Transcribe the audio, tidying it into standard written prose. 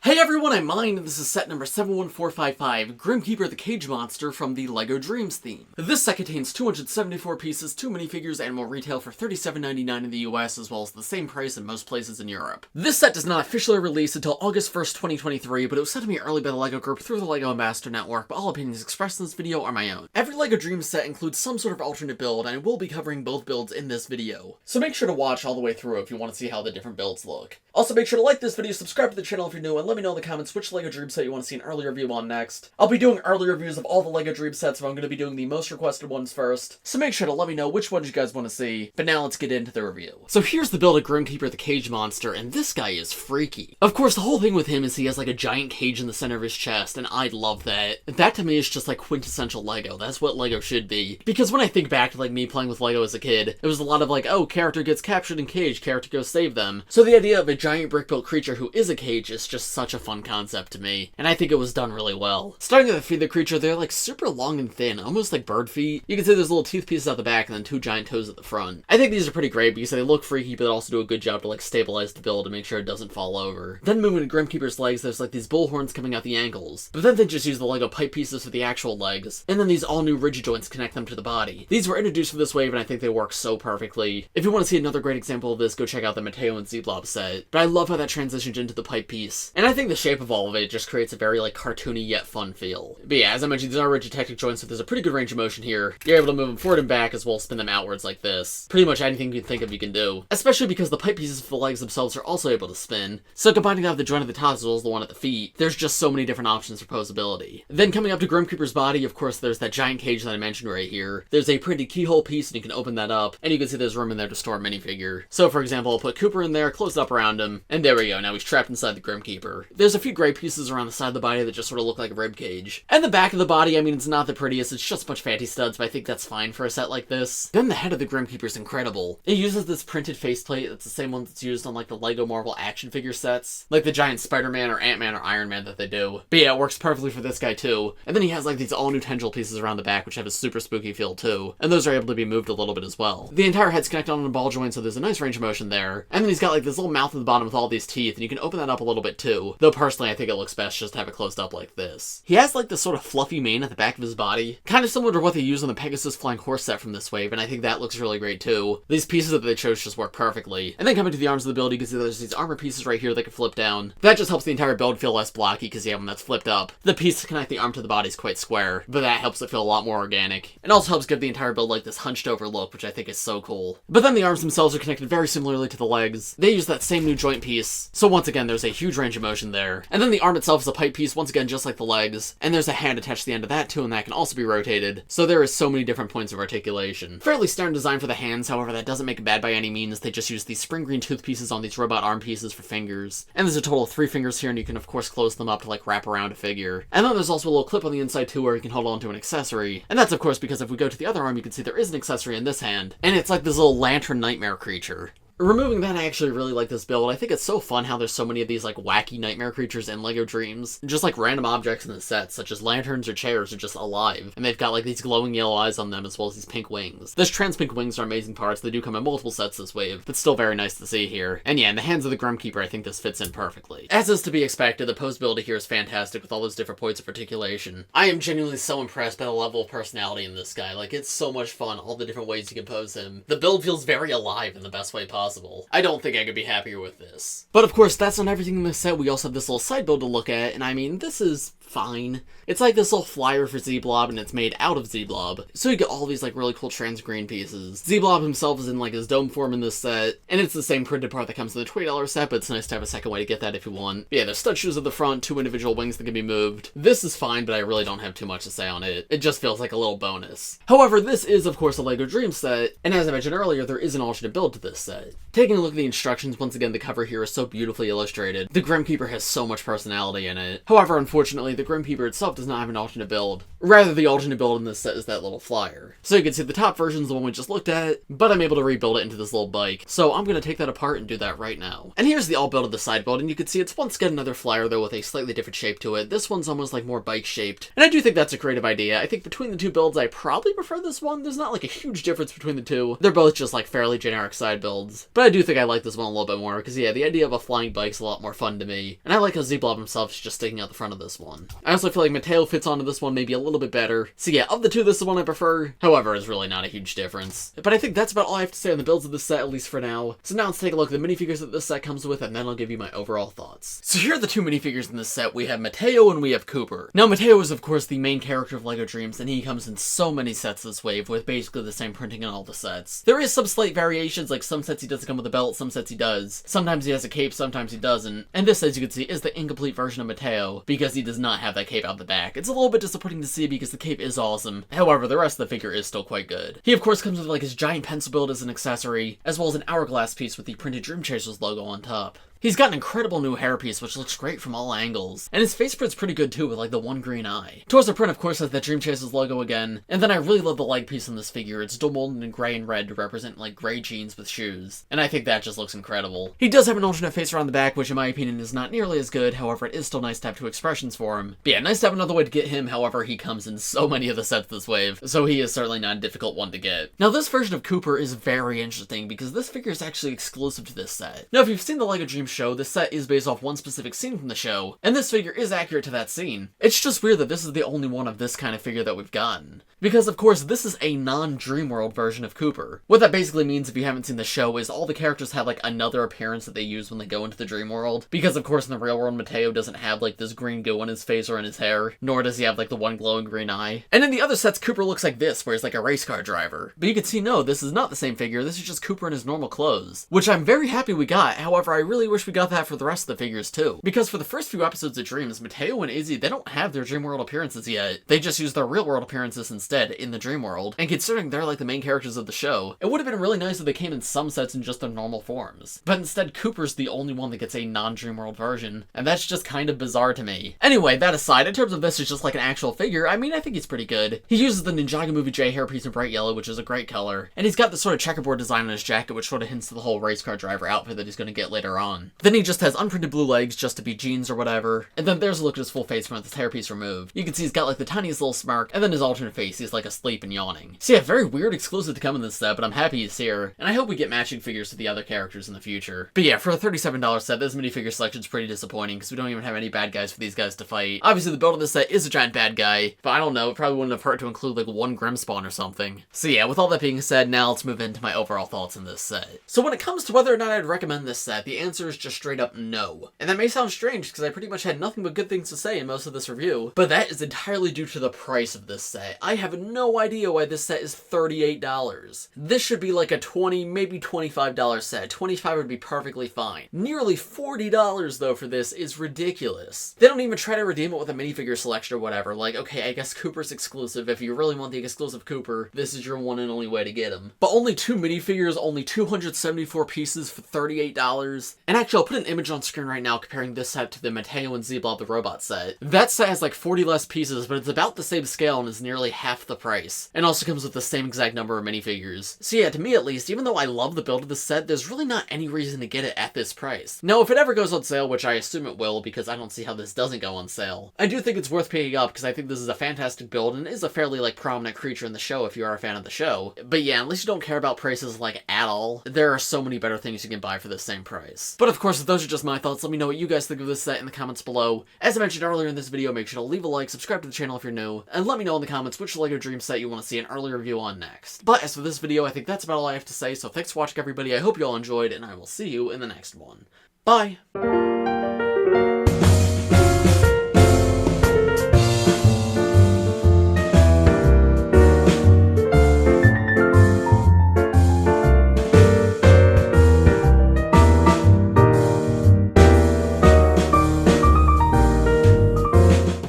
Hey everyone, I'm Mine, and this is set number 71455, Grimkeeper the Cage Monster from the LEGO Dreamzzz theme. This set contains 274 pieces, 2 minifigures, and will retail for $37.99 in the US, as well as the same price in most places in Europe. This set does not officially release until August 1st, 2023, but it was sent to me early by the LEGO group through the LEGO Ambassador Network, but all opinions expressed in this video are my own. Every LEGO Dreamzzz set includes some sort of alternate build, and I will be covering both builds in this video. So make sure to watch all the way through if you want to see how the different builds look. Also make sure to like this video, subscribe to the channel if you're new, and let me know in the comments which LEGO Dreamzzz set you want to see an early review on next. I'll be doing early reviews of all the LEGO Dreamzzz sets, but I'm going to be doing the most requested ones first. So make sure to let me know which ones you guys want to see. But now let's get into the review. So here's the build of Grimkeeper the Cage Monster, and this guy is freaky. Of course, the whole thing with him is he has like a giant cage in the center of his chest, and I love that. That to me is just like quintessential LEGO. That's what LEGO should be. Because when I think back to like me playing with LEGO as a kid, it was a lot of like, oh, character gets captured in cage, character goes save them. So the idea of a giant brick-built creature who is a cage is just such a fun concept to me, and I think it was done really well. Starting at the feet of the creature, they're like super long and thin, almost like bird feet. You can see there's little teeth pieces at the back and then 2 giant toes at the front. I think these are pretty great because they look freaky, but they also do a good job to like stabilize the build and make sure it doesn't fall over. Then moving to Grimkeeper's legs, there's like these bull horns coming out the ankles, but then they just use the LEGO pipe pieces for the actual legs, and then these all new rigid joints connect them to the body. These were introduced for this wave, and I think they work so perfectly. If you want to see another great example of this, go check out the Mateo and Z-Blob set. But I love how that transitions into the pipe piece, and I think the shape of all of it just creates a very like cartoony yet fun feel. But yeah, as I mentioned, these are rigid tactic joints, so there's a pretty good range of motion here. You're able to move them forward and back as well as spin them outwards like this. Pretty much anything you can think of you can do, especially because the pipe pieces for the legs themselves are also able to spin. So combining that with the joint at the top as well as the one at the feet, there's just so many different options for posability. Then coming up to Grimkeeper's body, of course, there's that giant cage that I mentioned right here. There's a pretty keyhole piece and you can open that up, and you can see there's room in there to store a minifigure. So for example, I'll put Cooper in there, close it up around him, and there we go, now he's trapped inside the Grimkeeper. There's a few gray pieces around the side of the body that just sort of look like a rib cage. And the back of the body, I mean, it's not the prettiest, it's just a bunch of fancy studs, but I think that's fine for a set like this. Then the head of the Grimkeeper is incredible. It uses this printed faceplate that's the same one that's used on like the LEGO Marvel action figure sets, like the giant Spider-Man or Ant-Man or Iron Man that they do. But yeah, it works perfectly for this guy too. And then he has like these all new tendril pieces around the back which have a super spooky feel too, and those are able to be moved a little bit as well. The entire head's connected on a ball joint, so there's a nice range of motion there. And then he's got like this little mouth at the bottom with all these teeth, and you can open that up a little bit too, though personally I think it looks best just to have it closed up like this. He has like this sort of fluffy mane at the back of his body, kind of similar to what they use on the Pegasus Flying Horse set from this wave, and I think that looks really great too. These pieces that they chose just work perfectly. And then coming to the arms of the build, you can see there's these armor pieces right here that can flip down. That just helps the entire build feel less blocky because you have one that's flipped up. The piece to connect the arm to the body is quite square, but that helps it feel a lot more organic. It also helps give the entire build like this hunched over look, which I think is so cool. But then the arms themselves are connected very similarly to the legs. They use that same new joint piece, so once again there's a huge range of motion there. And then the arm itself is a pipe piece, once again just like the legs, and there's a hand attached to the end of that too, and that can also be rotated, so there is so many different points of articulation. Fairly standard design for the hands, however that doesn't make it bad by any means. They just use these spring green tooth pieces on these robot arm pieces for fingers. And there's a total of 3 fingers here, and you can of course close them up to like wrap around a figure. And then there's also a little clip on the inside too where you can hold on to an accessory. And that's of course because if we go to the other arm, you can see there is an accessory in this hand, and it's like this little lantern nightmare creature. Removing that, I actually really like this build. I think it's so fun how there's so many of these like wacky nightmare creatures in LEGO Dreamzzz. Just like random objects in the set, such as lanterns or chairs, are just alive. And they've got like these glowing yellow eyes on them as well as these pink wings. Those trans pink wings are amazing parts. They do come in multiple sets this wave, but still very nice to see here. And yeah, in the hands of the Grimkeeper, I think this fits in perfectly. As is to be expected, the posability here is fantastic with all those different points of articulation. I am genuinely so impressed by the level of personality in this guy. Like, it's so much fun, all the different ways you can pose him. The build feels very alive in the best way possible. I don't think I could be happier with this. But of course, that's not everything in this set. We also have this little side build to look at, and I mean, this is fine. It's like this little flyer for Z-Blob, and it's made out of Z-Blob. So you get all these like really cool trans green pieces. Z-Blob himself is in like his dome form in this set, and it's the same printed part that comes in the $20 set, but it's nice to have a second way to get that if you want. But yeah, there's stud shoes at the front, 2 individual wings that can be moved. This is fine, but I really don't have too much to say on it. It just feels like a little bonus. However, this is of course a LEGO Dreamzzz set, and as I mentioned earlier, there is an alternate build to this set. Taking a look at the instructions, once again, the cover here is so beautifully illustrated. The Grimkeeper has so much personality in it. However, unfortunately, the Grimkeeper itself does not have an alternate build. Rather, the alternate build in this set is that little flyer. So you can see the top version is the one we just looked at, but I'm able to rebuild it into this little bike. So I'm going to take that apart and do that right now. And here's the all build of the side build, and you can see it's once again another flyer though with a slightly different shape to it. This one's almost like more bike shaped. And I do think that's a creative idea. I think between the two builds, I probably prefer this one. There's not like a huge difference between the two. They're both just like fairly generic side builds. But I do think I like this one a little bit more, because yeah, the idea of a flying bike's a lot more fun to me, and I like how Z-Blob himself is just sticking out the front of this one. I also feel like Mateo fits onto this one maybe a little bit better, so yeah, of the two, this is the one I prefer. However, it's really not a huge difference. But I think that's about all I have to say on the builds of this set, at least for now. So now let's take a look at the minifigures that this set comes with, and then I'll give you my overall thoughts. So here are the two minifigures in this set. We have Mateo and we have Cooper. Now, Mateo is of course the main character of LEGO Dreamzzz, and he comes in so many sets this wave, with basically the same printing on all the sets. There is some slight variations, like some sets he doesn't come with a belt, some sets he does. Sometimes he has a cape, sometimes he doesn't. And this, as you can see, is the incomplete version of Mateo, because he does not have that cape out the back. It's a little bit disappointing to see because the cape is awesome. However, the rest of the figure is still quite good. He of course comes with like his giant pencil build as an accessory, as well as an hourglass piece with the printed Dreamzzz logo on top. He's got an incredible new hairpiece, which looks great from all angles. And his face print's pretty good too, with like the one green eye. Torso print, of course, has the Dreamzzz logo again. And then I really love the leg piece on this figure. It's dual molded in gray and red to represent like gray jeans with shoes. And I think that just looks incredible. He does have an alternate face around the back, which in my opinion is not nearly as good. However, it is still nice to have two expressions for him. But yeah, nice to have another way to get him. However, he comes in so many of the sets this wave, so he is certainly not a difficult one to get. Now, this version of Cooper is very interesting because this figure is actually exclusive to this set. Now, if you've seen the LEGO Dreamzzz show, this set is based off one specific scene from the show, and this figure is accurate to that scene. It's just weird that this is the only one of this kind of figure that we've gotten. Because, of course, this is a non-Dreamworld version of Cooper. What that basically means, if you haven't seen the show, is all the characters have, like, another appearance that they use when they go into the dream world. Because, of course, in the real world, Mateo doesn't have, like, this green goo on his face or in his hair, nor does he have, like, the one glowing green eye. And in the other sets, Cooper looks like this, where he's like a race car driver. But you can see, no, this is not the same figure, this is just Cooper in his normal clothes. Which I'm very happy we got, however, I really wish we got that for the rest of the figures, too. Because for the first few episodes of Dreamzzz, Mateo and Izzy, they don't have their dream world appearances yet. They just use their real world appearances instead in the dream world, and considering they're like the main characters of the show, it would have been really nice if they came in some sets in just their normal forms. But instead, Cooper's the only one that gets a non-dream world version, and that's just kind of bizarre to me. Anyway, that aside, in terms of this is just like an actual figure, I mean, I think he's pretty good. He uses the Ninjago movie J hairpiece in bright yellow, which is a great color, and he's got this sort of checkerboard design on his jacket, which sort of hints to the whole race car driver outfit that he's going to get later on. Then he just has unprinted blue legs just to be jeans or whatever, and then there's a look at his full face from with his hairpiece removed. You can see he's got like the tiniest little smirk, and then his alternate face, he's like asleep and yawning. So yeah, very weird exclusive to come in this set, but I'm happy he's here, and I hope we get matching figures to the other characters in the future. But yeah, for a $37 set, this minifigure selection is pretty disappointing, because we don't even have any bad guys for these guys to fight. Obviously, the build of this set is a giant bad guy, but I don't know, it probably wouldn't have hurt to include like one Grimspawn or something. So yeah, with all that being said, now let's move into my overall thoughts on this set. So when it comes to whether or not I'd recommend this set, the answer is just straight up no. And that may sound strange, because I pretty much had nothing but good things to say in most of this review, but that is entirely due to the price of this set. I have no idea why this set is $38. This should be like a $20, maybe $25 set. $25 would be perfectly fine. Nearly $40 though for this is ridiculous. They don't even try to redeem it with a minifigure selection or whatever. Like, okay, I guess Cooper's exclusive. If you really want the exclusive Cooper, this is your one and only way to get him. But only two minifigures, only 274 pieces for $38. And actually, I'll put an image on screen right now comparing this set to the Mateo and Z-Blob the robot set. That set has like 40 less pieces, but it's about the same scale and is nearly half the price. And also comes with the same exact number of minifigures. So yeah, to me at least, even though I love the build of this set, there's really not any reason to get it at this price. Now, if it ever goes on sale, which I assume it will because I don't see how this doesn't go on sale, I do think it's worth picking up because I think this is a fantastic build and is a fairly like prominent creature in the show if you are a fan of the show. But yeah, unless you don't care about prices like at all, there are so many better things you can buy for the same price. But of course, those are just my thoughts. Let me know what you guys think of this set in the comments below. As I mentioned earlier in this video, make sure to leave a like, subscribe to the channel if you're new, and let me know in the comments which LEGO Dreamzzz set you want to see an early review on next. But as for this video, I think that's about all I have to say, so thanks for watching everybody, I hope you all enjoyed, and I will see you in the next one. Bye!